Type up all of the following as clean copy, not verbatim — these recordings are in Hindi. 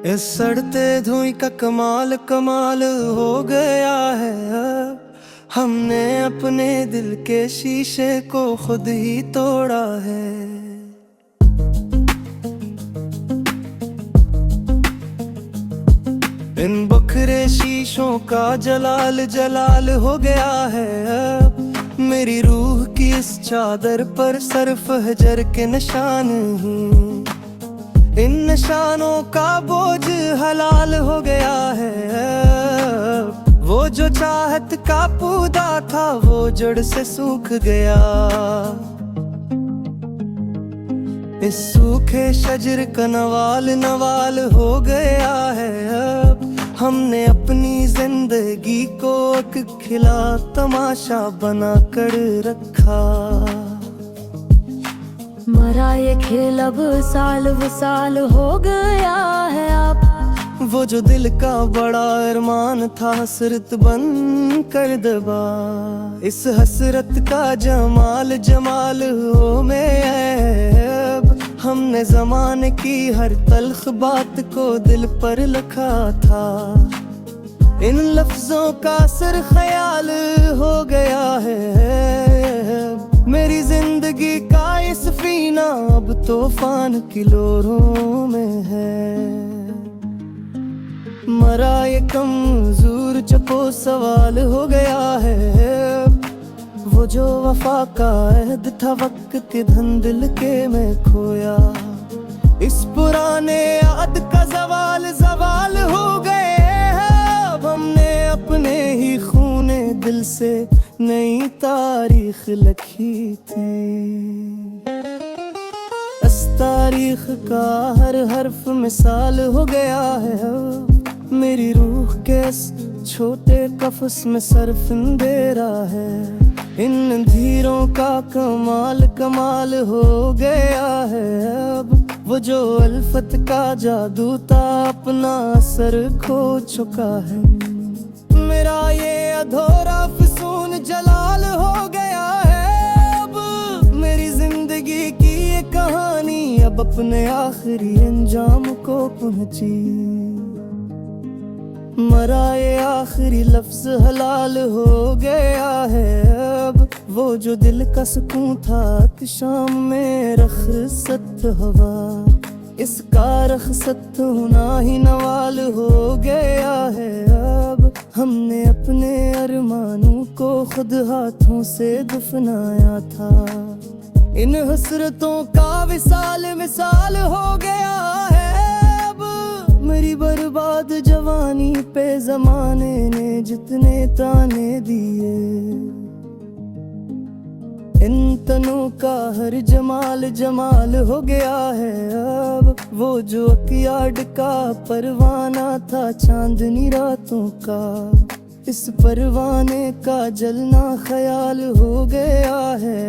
इस सड़ते धुएं का कमाल कमाल हो गया है अब। हमने अपने दिल के शीशे को खुद ही तोड़ा है। इन बखरे शीशों का जलाल जलाल हो गया है अब। मेरी रूह की इस चादर पर सरफ हजर के निशान ही, इन निशानों का बोझ हलाल हो गया है अब। वो जो चाहत का पौधा था वो जड़ से सूख गया। इस सूखे शजर का नवाल नवाल हो गया है अब। हमने अपनी जिंदगी को एक खिला तमाशा बना कर रखा। मरा ये खेल अब साल वो साल हो गया है अब। वो जो दिल का बड़ा अरमान था हसरत बन कर दबा। इस हसरत का जमाल जमाल हो में है अब। हमने जमाने की हर तल्ख बात को दिल पर लिखा था। इन लफ्जों का सर ख्याल हो गया है। मेरी जिंदगी का ये सफीना अब तूफान की लहरों में है। मरा ये कमजोर चको सवाल हो गया है। वो जो वफा का अहद था वक्त के धंधल के में खोया। इस पुराने याद का जवाल जवाल हो गए हैं अब। हमने अपने ही खूने दिल से नई तारीख लिखी थी। इस तारीख का हर हर्फ मिसाल हो गया है अब। मेरी रूह के इस छोटे कफस में सरफ अंधेरा है। इन धीरों का कमाल कमाल हो गया है अब। वो जो अल्फत का जादू था अपना असर खो चुका है। मेरा ये अधूरा फसून जलाल हो गया है अब। मेरी जिंदगी की ये कहानी अब अपने आखिरी अंजाम को पहुंची। मरा ये आखिरी लफ्ज हलाल हो गया है अब। वो जो दिल का सुकून था कि शाम में रखसत हवा। इसका रखसत होना ही नवाल हो गया है अब। हमने अपने अरमानों को खुद हाथों से दफनाया था। इन हसरतों का विसाल मिसाल हो गया है अब। मेरी बर्बाद जवानी पे जमाने ने जितने ताने दिए। इन तनों का हर जमाल जमाल हो गया है अब। वो जो अकियाड का परवाना था चांदनी रातों का। इस परवाने का जलना ख्याल हो गया है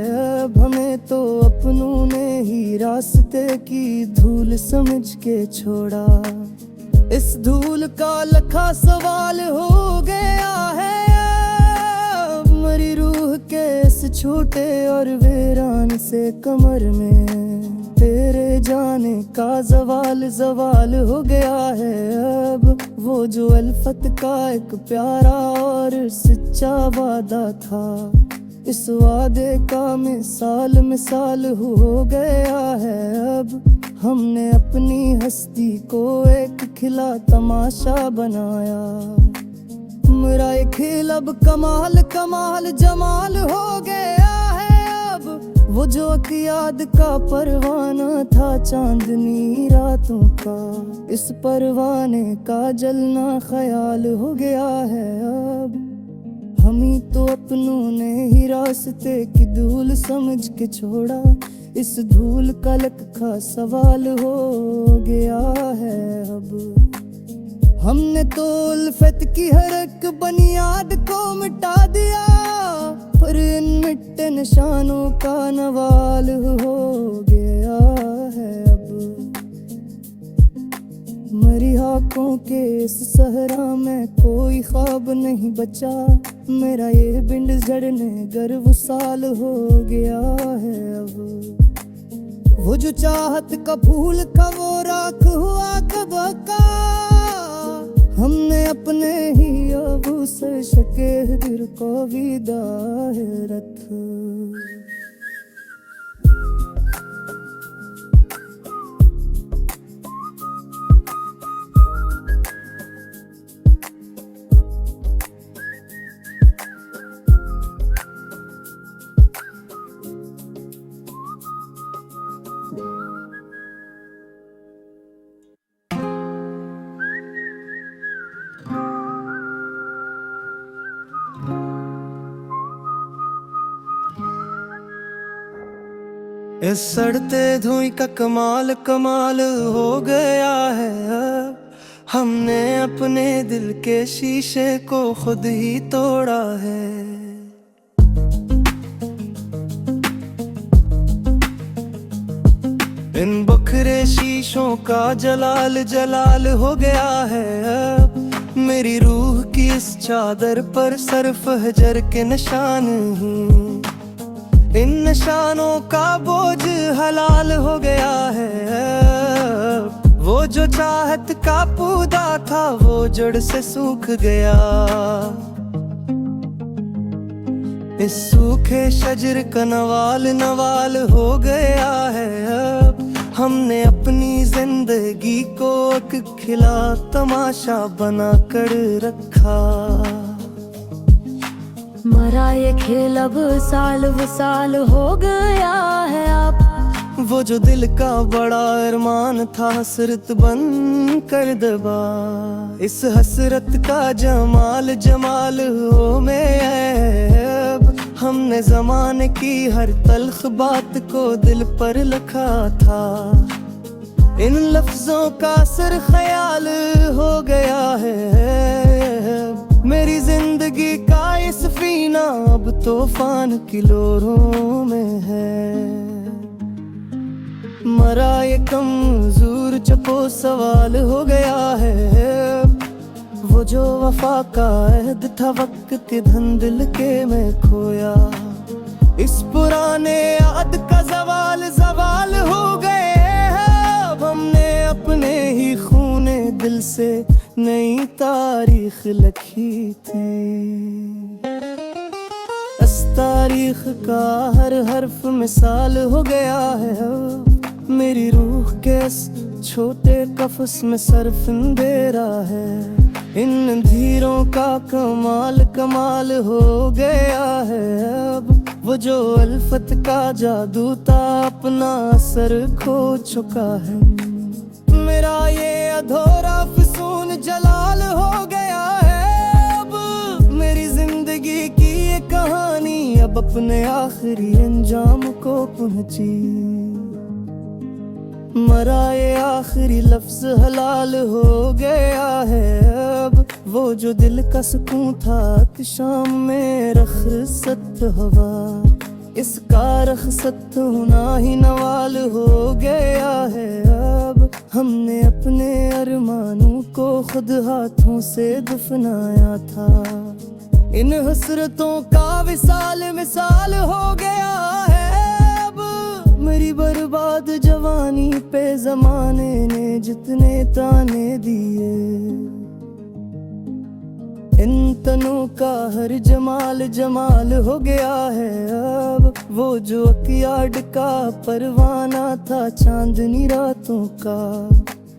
अब। हमें तो अपनों ने ही रास्ते की धूल समझ के छोड़ा। इस धूल का लखा सवाल हो गया है अब। मरी रूह के इस छोटे और वीरान से कमर में तेरे जाने का जवाल जवाल हो गया है अब। वो जो अल्फत का एक प्यारा और सच्चा वादा था। इस वादे का मिसाल मिसाल हो गया है अब। हमने अपनी हस्ती को एक खिला तमाशा बनाया। मेरा ये खेल अब कमाल कमाल जमाल हो गया है अब। वो जो अकियाद का परवाना था चांदनी रातों का। इस परवाने का जलना ख्याल हो गया है अब। हम ही तो अपनों ने ही रास्ते की धूल समझ के छोड़ा। इस धूल का लखा सवाल हो गया है अब। हमने तो उल्फत की हर एक बुनियाद को मिटा दिया। पर इन मिट्टे निशानों का नवाल हो गया है अब। मरी आँखों के इस सहरा में कोई ख्वाब नहीं बचा। मेरा ये बिंड झड़ने गर्व साल हो गया है अब। वो जो चाहत का फूल था वो राख हुआ कब का। हमने अपने ही आबू से शके दिल को विदा है रथ। इस सड़ते धुएं का कमाल कमाल हो गया है अब। हमने अपने दिल के शीशे को खुद ही तोड़ा है। इन बखरे शीशों का जलाल जलाल हो गया है अब। मेरी रूह की इस चादर पर सरफ हजर के निशान हैं। इन निशानों का बोझ हलाल हो गया है। वो जो चाहत का पौधा था वो जड़ से सूख गया। इस सूखे शजर का नवाल नवाल हो गया है अब। हमने अपनी जिंदगी को एक खिला तमाशा बना कर रखा। मरा ये खेल अब साल वसाल हो गया है अब। वो जो दिल का बड़ा अरमान था हसरत बन कर दबा। इस हसरत का जमाल जमाल हो में अब। हमने जमाने की हर तल्ख बात को दिल पर लिखा था। इन लफ्जों का सर ख्याल हो गया है। मेरी जिंदगी का ये सफीना अब तूफान की लहरों में है। मरा ये कमजोर चपो सवाल हो गया है। वो जो वफा का अहद था वक्त के धंधल के में खोया। इस पुराने याद का जवाल जवाल हो गए हैं। अब हमने अपने ही खूने दिल से नई तारीख लिखी थी। इस तारीख का हर हर्फ मिसाल हो गया है। मेरी रूह के इस छोटे कफस में सरफ अंधेरा है। इन धीरों का कमाल कमाल हो गया है अब। वो जो अल्फत का जादू था अपना असर खो चुका है। मेरा ये अधूरा फसून जलाल हो गया है अब। मेरी जिंदगी की ये कहानी अब अपने आखिरी अंजाम को पहुंची। मरा ये आखिरी लफ्ज हलाल हो गया है अब। वो जो दिल का सुकून था कि शाम में रखसत हवा। इसका रखसत होना ही नवाल हो गया है अब। हमने अपने अरमानों को खुद हाथों से दफनाया था। इन हसरतों का विसाल मिसाल हो गया है अब। मेरी बर्बाद जवानी पे जमाने ने जितने ताने दिए। इन तनों का हर जमाल जमाल हो गया है अब। वो जो अकियाड का परवाना था चांदनी रातों का।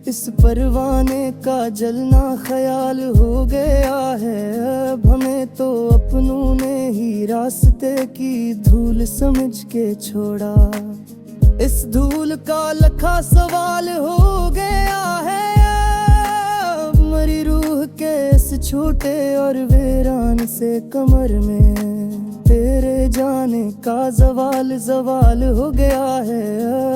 इस परवाने का जलना ख्याल हो गया है अब। हमें तो अपनों ने ही रास्ते की धूल समझ के छोड़ा। इस धूल का लखा सवाल हो गया है अब। मरी रूह के इस छोटे और वीरान से कमर में तेरे जाने का जवाल जवाल हो गया है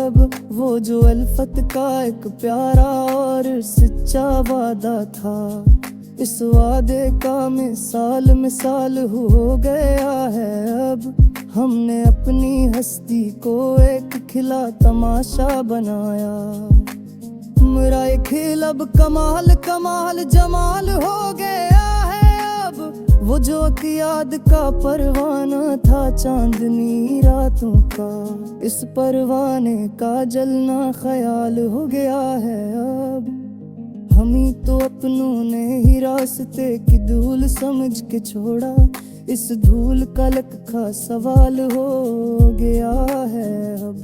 अब। वो जो अल्फत का एक प्यारा और सच्चा वादा था। इस वादे का मिसाल मिसाल हो गया है अब। हमने अपनी हस्ती को एक खिला तमाशा बनाया। मेरा ये खेल अब कमाल कमाल जमाल हो गया है अब। वो जो याद का परवाना था चांदनी रातों का, इस परवाने का जलना ख्याल हो गया है अब। हम ही तो अपनों ने ही रास्ते की धूल समझ के छोड़ा, इस धूल का लखा सवाल हो गया है अब।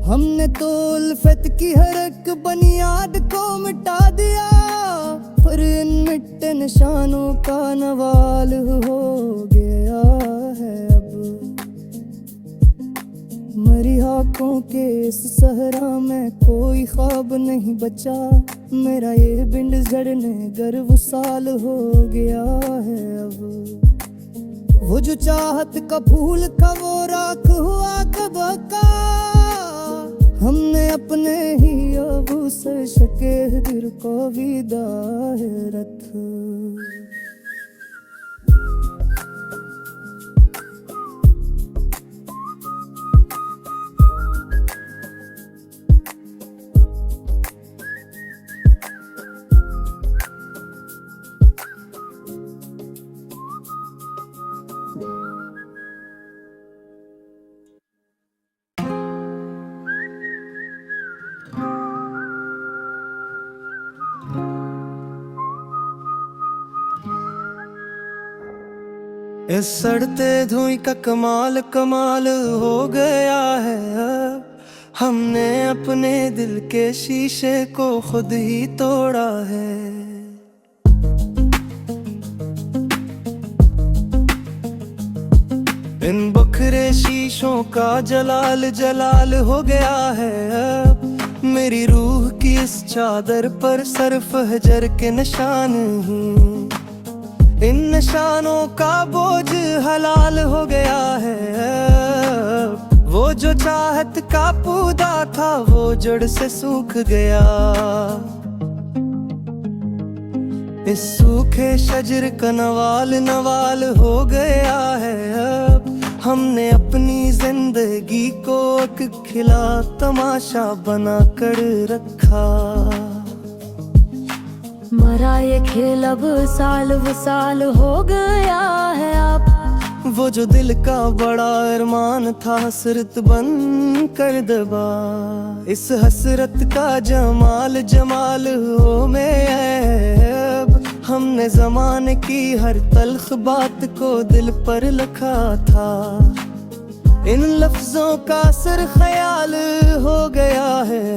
हमने तो उल्फत की हर एक बुनियाद को मिटा दिया, पर इन मिट्टे निशानों का नवाल हो गया है अब। मरी आँखों के इस सहरा में कोई ख्वाब नहीं बचा, मेरा ये बिंड जड़ने गर्व साल हो गया है अब। वो जो चाहत का फूल था वो राख हुआ कब का, हमने अपने ही अब से शके दिल को विदा है रथ। इस सड़ते धुएं का कमाल कमाल हो गया है अब। हमने अपने दिल के शीशे को खुद ही तोड़ा है। इन बखरे शीशों का जलाल जलाल हो गया है अब। मेरी रूह की इस चादर पर सरफ हजर के निशान ही, इन निशानों का बोझ हलाल हो गया है। वो जो चाहत का पौधा था वो जड़ से सूख गया, इस सूखे शजर का नवाल नवाल हो गया है अब। हमने अपनी जिंदगी को एक खिला तमाशा बना कर रखा। मरा ये खेल अब साल वसाल हो गया है अब। वो जो दिल का बड़ा अरमान था हसरत बन कर दबा, इस हसरत का जमाल जमाल हो में अब। हमने जमाने की हर तल्ख बात को दिल पर लिखा था, इन लफ्जों का सर ख्याल हो गया है।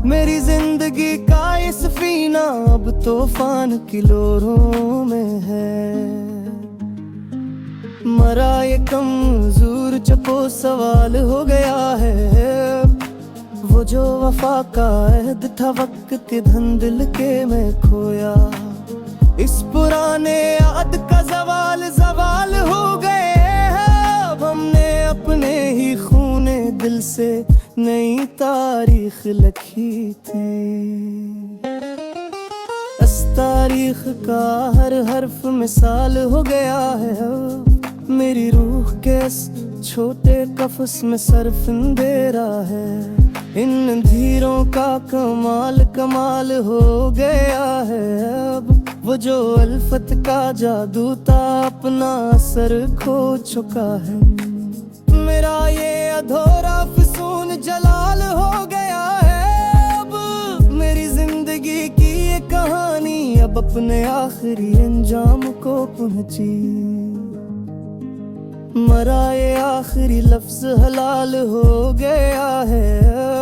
मेरी जिंदगी का ये सफीना अब तूफान की लहरों में है। मरा ये कमजोर चपो सवाल हो गया है। वो जो वफा का अहद था वक्त के धंधल के में खोया, इस पुराने याद का जवाल जवाल हो गए हैं अब। हमने अपने ही खूने दिल से नई तारीख लिखी थी, इस तारीख का हर हर्फ मिसाल हो गया है अब। मेरी रूह के इस छोटे कफस में सरफ अंधेरा है, इन धीरों का कमाल कमाल हो गया है अब। वो जो अल्फत का जादू था अपना असर खो चुका है, मेरा ये अधूरा फसून जलाल हो गया है अब। मेरी जिंदगी की ये कहानी अब अपने आखिरी अंजाम को पहुंची। मरा ये आखिरी लफ्ज हलाल हो गया है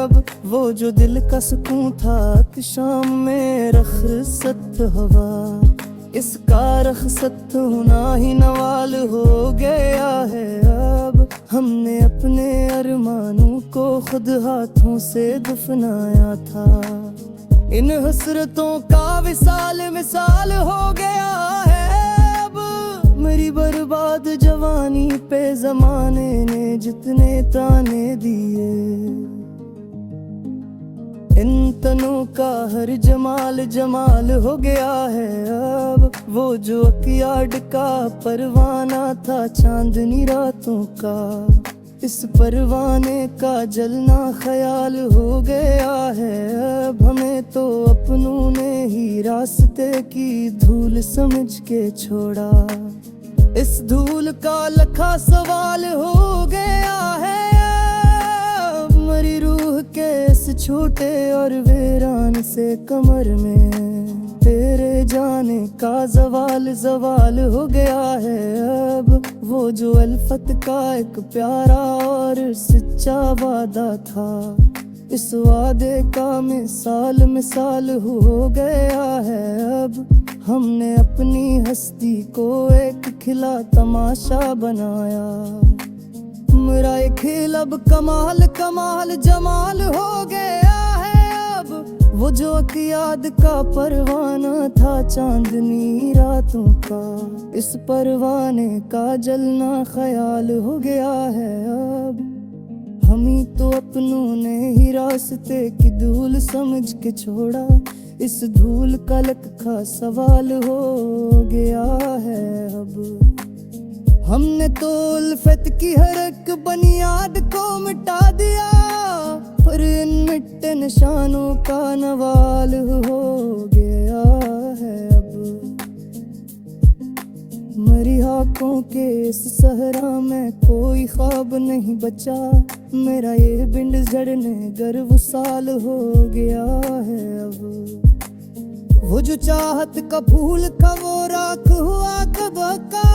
अब। वो जो दिल का सुकून था कि शाम में रखसत हवा, इसका रखसत होना ही नवाल हो गया है अब। हमने अपने अरमानों को खुद हाथों से दफनाया था, इन हसरतों का विसाल मिसाल हो गया है अब। मेरी बर्बाद जवानी पे जमाने ने जितने ताने दिए, इन तनों का हर जमाल जमाल हो गया है अब। वो जो यार्ड का परवाना था चांदनी रातों का, इस परवाने का जलना ख्याल हो गया है अब। हमें तो अपनों ने ही रास्ते की धूल समझ के छोड़ा। इस धूल का लखा सवाल हो गया है अब। मरी रूह के इस छोटे और वीरान से कमर में तेरे जाने का जवाल हो गया है अब। वो जो अल्फत का एक प्यारा और सच्चा वादा था, इस वादे का मिसाल हो गया है अब। हमने अपनी हस्ती को एक खिला तमाशा बनाया। मेरा ये खेल अब कमाल जमाल हो गया है अब। वो जो याद का परवाना था चांदनी रातों का, इस परवाने का जलना ख्याल हो गया है अब। हम ही तो अपनों ने ही रास्ते की धूल समझ के छोड़ा। इस धूल का लखा सवाल हो गया है अब। हमने तो उल्फत की हर एक बुनियाद को मिटा दिया, पर इन मिट्टे निशानों का नवाल हो गया है अब। मरी आँखों के इस सहरा में कोई ख्वाब नहीं बचा। मेरा ये बिंड जड़ने गर्व साल हो गया है अब। वो जो चाहत का फूल था वो राख हुआ कब का।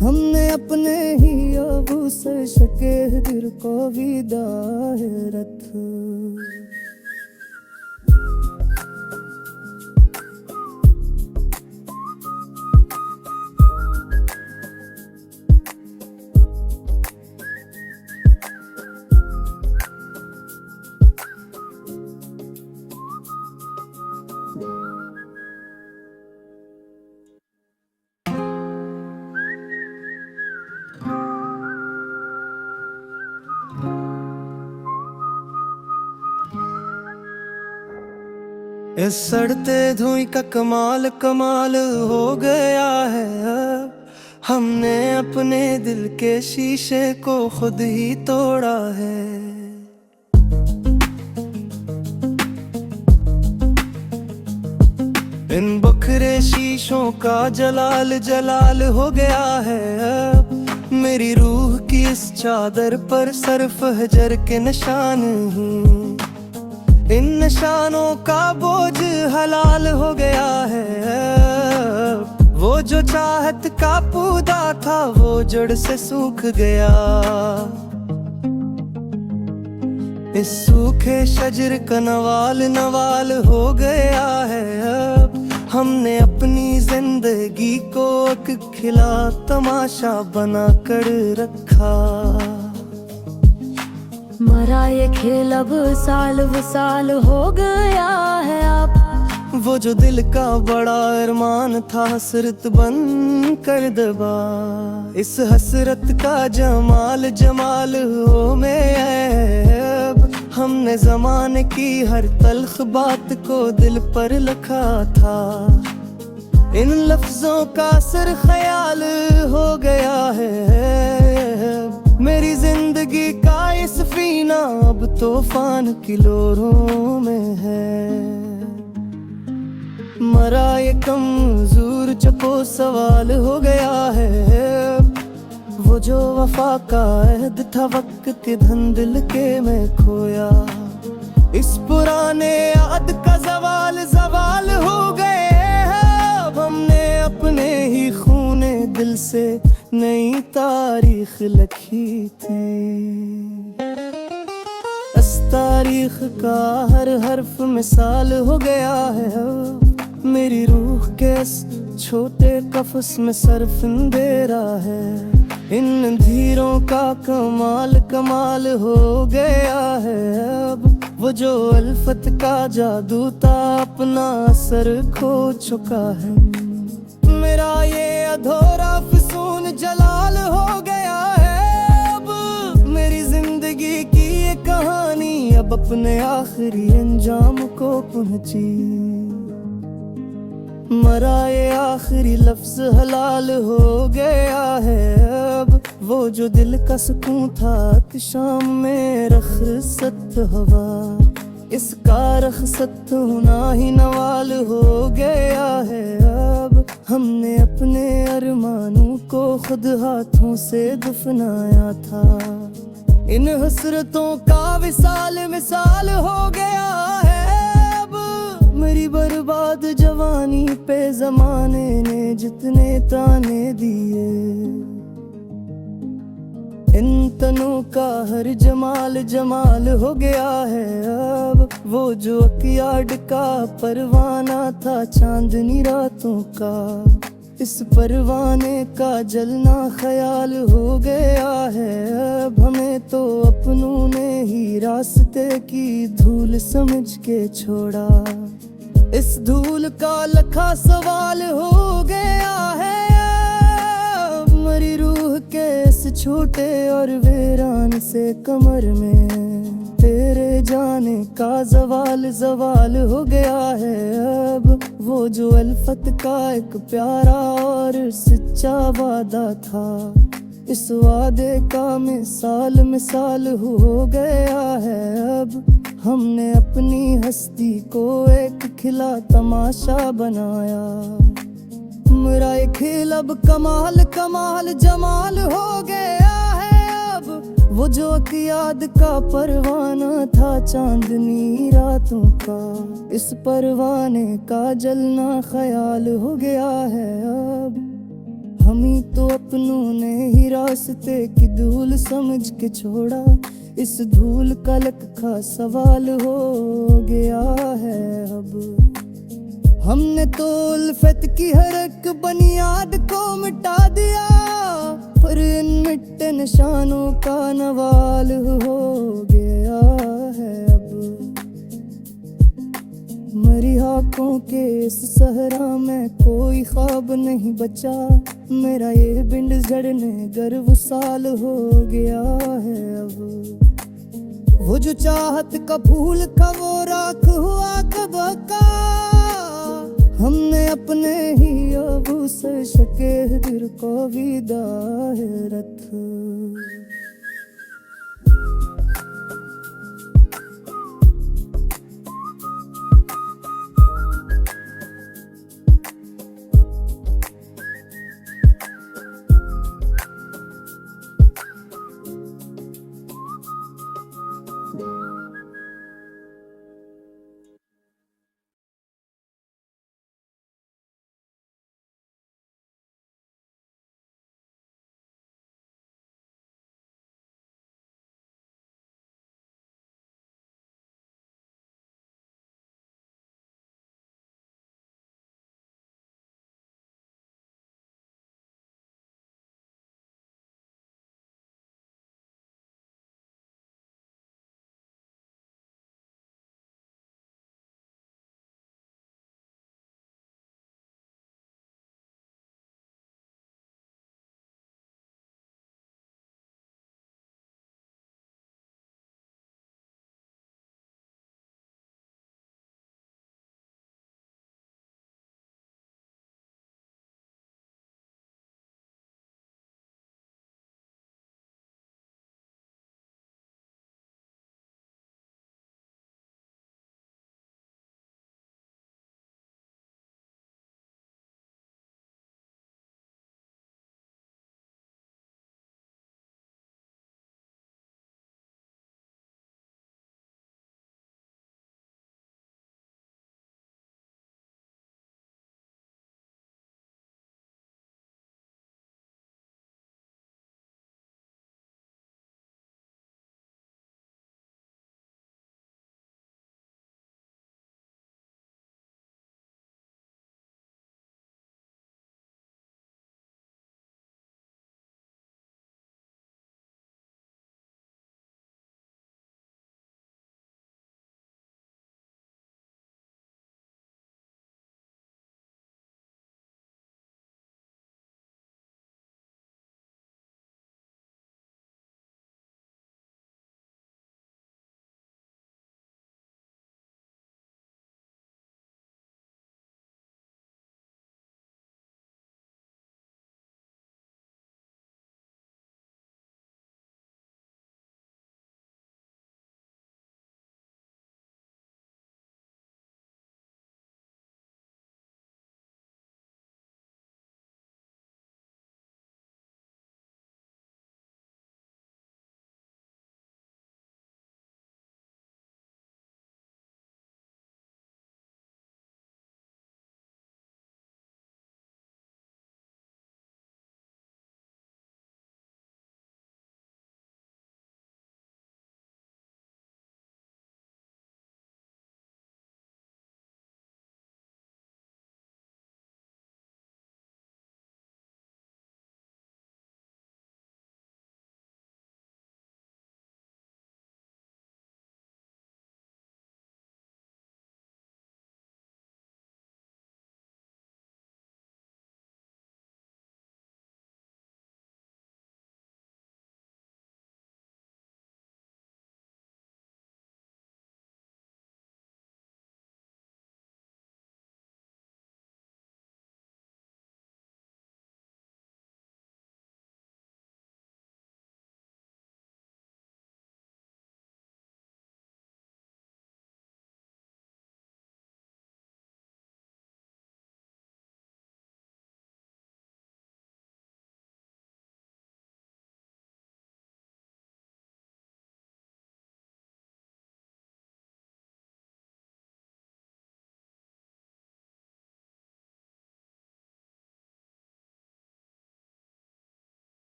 हमने अपने ही अबू से शके दिल को विदा है रथ। इस सड़ते धुएं का कमाल हो गया है अब। हमने अपने दिल के शीशे को खुद ही तोड़ा है। इन बखरे शीशों का जलाल हो गया है अब। मेरी रूह की इस चादर पर सरफ हजर के निशान हैं। इन निशानों का बोझ हलाल हो गया है। वो जो चाहत का पौधा था वो जड़ से सूख गया। इस सूखे शजर का नवाल हो गया है अब। हमने अपनी जिंदगी को एक खिला तमाशा बना कर रखा। मरा ये खेल अब साल हो गया है अब। वो जो दिल का बड़ा अरमान था हसरत बन कर दबा। इस हसरत का जमाल हो में अब। हमने जमाने की हर तल्ख बात को दिल पर लिखा था। इन लफ्जों का असर ख्याल हो गया है। मेरी जिंदगी का ये सफीना अब तूफान की लोरों में है। मरा ये कमजोर चपो सवाल हो गया है। वो जो वफा का अहद था वक्त के धंधल के में खोया। इस पुराने याद का जवाल हो गए हैं अब। हमने अपने ही खूने दिल से नई तारीख लिखी थी। इस तारीख का हर हर्फ मिसाल हो गया है। मेरी रूह के इस छोटे कफस में सरफ अंधेरा है। इन धीरों का कमाल हो गया है अब। वो जो अल्फत का जादू था अपना असर खो चुका है। मेरा ये अधूरा फसून जलाल हो गया है अब। मेरी जिंदगी की ये कहानी अब अपने आखिरी अंजाम को पहुंची। मरा ये आखिरी लफ्ज हलाल हो गया है अब। वो जो दिल का सुकून था कि शाम में रखसत हवा, इसका रखसत होना ही नवाल हो गया है। अब हमने अपने अरमानों को खुद हाथों से दफनाया था, इन हसरतों का विसाल मिसाल हो गया है। अब मेरी बर्बाद जवानी पे जमाने ने जितने ताने दिए, इन तनों का हर जमाल जमाल हो गया है। अब वो जो अकियाड का परवाना था चांदनी रातों का, इस परवाने का जलना ख्याल हो गया है। अब हमें तो अपनों ने ही रास्ते की धूल समझ के छोड़ा, इस धूल का लखा सवाल हो गया है। अब मरी रूह के इस छोटे और वीरान से कमर में तेरे जाने का जवाल जवाल हो गया है। अब वो जो अल्फत का एक प्यारा और सच्चा वादा था, इस वादे का मिसाल मिसाल हो गया है। अब हमने अपनी हस्ती को एक खिला तमाशा बनाया, मेरा ये खेल अब कमाल कमाल जमाल हो गया है। अब वो जो अकियाद का परवाना था चांदनी रातों का, इस परवाने का जलना ख्याल हो गया है। अब हम ही तो अपनों ने ही रास्ते की धूल समझ के छोड़ा, इस धूल का लखा सवाल हो गया है। अब हमने तो उल्फत की हर एक बुनियाद को मिटा दिया, पर इन मिट्टे निशानों का नवाल हो गया है। अब मरी आँखों के इस सहरा में कोई ख्वाब नहीं बचा, मेरा ये बिंड जड़ने गर्व साल हो गया है। अब वो जो चाहत का फूल था वो राख हुआ कब का, हमने अपने ही अबू से शके दिल को विदा है रथ।